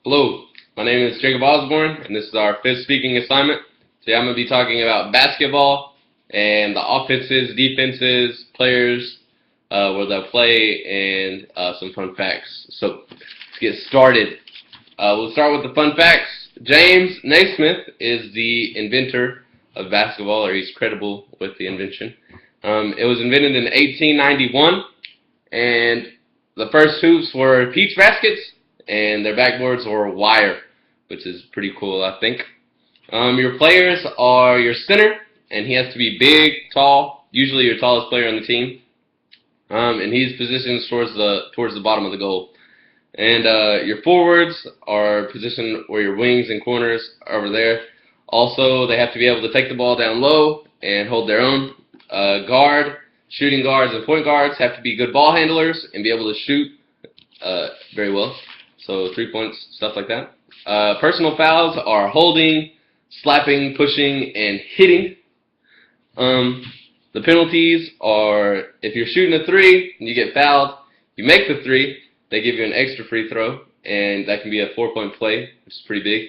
Hello, my name is Jacob Osborne, and this is our fifth speaking assignment. Today I'm going to be talking about basketball and the offenses, defenses, players, where they'll play, and some fun facts. So let's get started. We'll start with the fun facts. James Naismith is the inventor of basketball, or he's credible with the invention. It was invented in 1891, and the first hoops were peach baskets, and their backboards were wire, which is pretty cool, I think. Your players are your center, and he has to be big, tall, usually your tallest player on the team. And he's positioned towards the bottom of the goal. And your forwards are positioned where your wings and corners are over there. Also, they have to be able to take the ball down low and hold their own. Shooting guards, and point guards have to be good ball handlers and be able to shoot very well. So 3 points, stuff like that. Personal fouls are holding, slapping, pushing, and hitting. The penalties are if you're shooting a three and you get fouled, you make the three, they give you an extra free throw, and that can be a 4-point play, which is pretty big.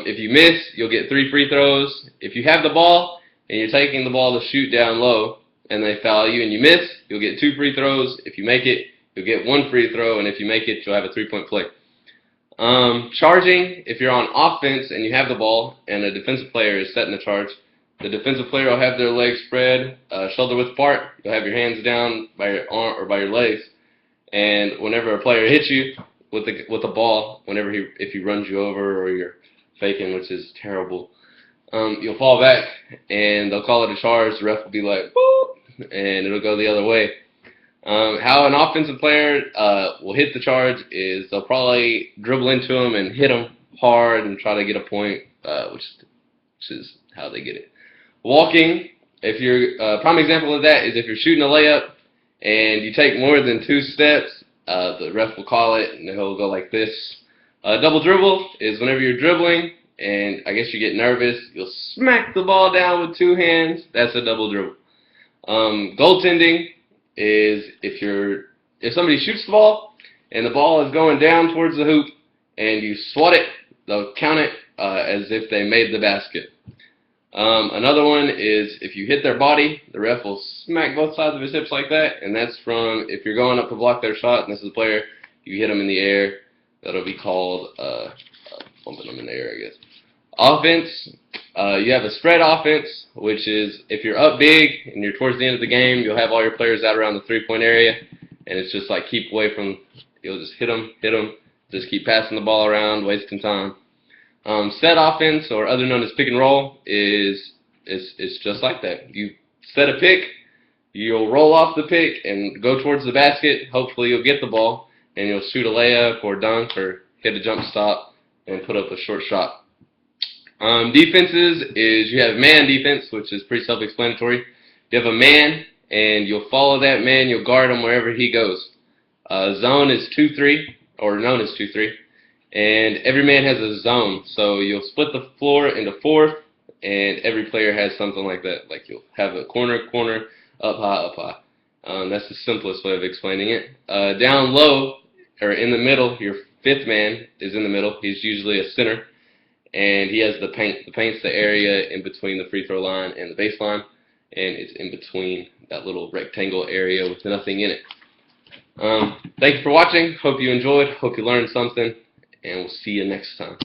If you miss, you'll get 3 free throws. If you have the ball and you're taking the ball to shoot down low and they foul you and you miss, you'll get 2 free throws. If you make it, you'll get 1 free throw, and if you make it, you'll have a 3-point play. Charging, if you're on offense and you have the ball and a defensive player is setting the charge, the defensive player will have their legs spread, shoulder width apart. You'll have your hands down by your arm or by your legs, and whenever a player hits you with the ball, if he runs you over or you're faking, which is terrible, you'll fall back and they'll call it a charge. The ref will be like, "Whoop," and it'll go the other way. How an offensive player will hit the charge is they'll probably dribble into him and hit him hard and try to get a point, which is how they get it. Walking, prime example of that is if you're shooting a layup and you take more than 2 steps, the ref will call it and he'll go like this. Double dribble is whenever you're dribbling and I guess you get nervous, you'll smack the ball down with 2 hands. That's a double dribble. Goaltending is if somebody shoots the ball and the ball is going down towards the hoop and you swat it, they'll count it as if they made the basket. Another one is if you hit their body, the ref will smack both sides of his hips like that, and that's from if you're going up to block their shot and this is a player, you hit them in the air, that'll be called bumping them in the air, I guess. Offense, you have a spread offense, which is if you're up big and you're towards the end of the game, you'll have all your players out around the 3-point area, and it's just like keep away from, you'll just hit them, just keep passing the ball around, wasting time. Set offense, or other known as pick and roll, is just like that. You set a pick, you'll roll off the pick and go towards the basket. Hopefully you'll get the ball, and you'll shoot a layup or dunk or hit a jump stop and put up a short shot. Defenses is you have man defense, which is pretty self-explanatory. You have a man, and you'll follow that man. You'll guard him wherever he goes. Zone is 2-3, or known as 2-3, and every man has a zone. So you'll split the floor into 4, and every player has something like that. Like you'll have a corner, up high. That's the simplest way of explaining it. Down low, or in the middle, your 5th man is in the middle. He's usually a center. And he has the paint. The paint's the area in between the free throw line and the baseline, and it's in between that little rectangle area with nothing in it. Thank you for watching. Hope you enjoyed. Hope you learned something, and we'll see you next time.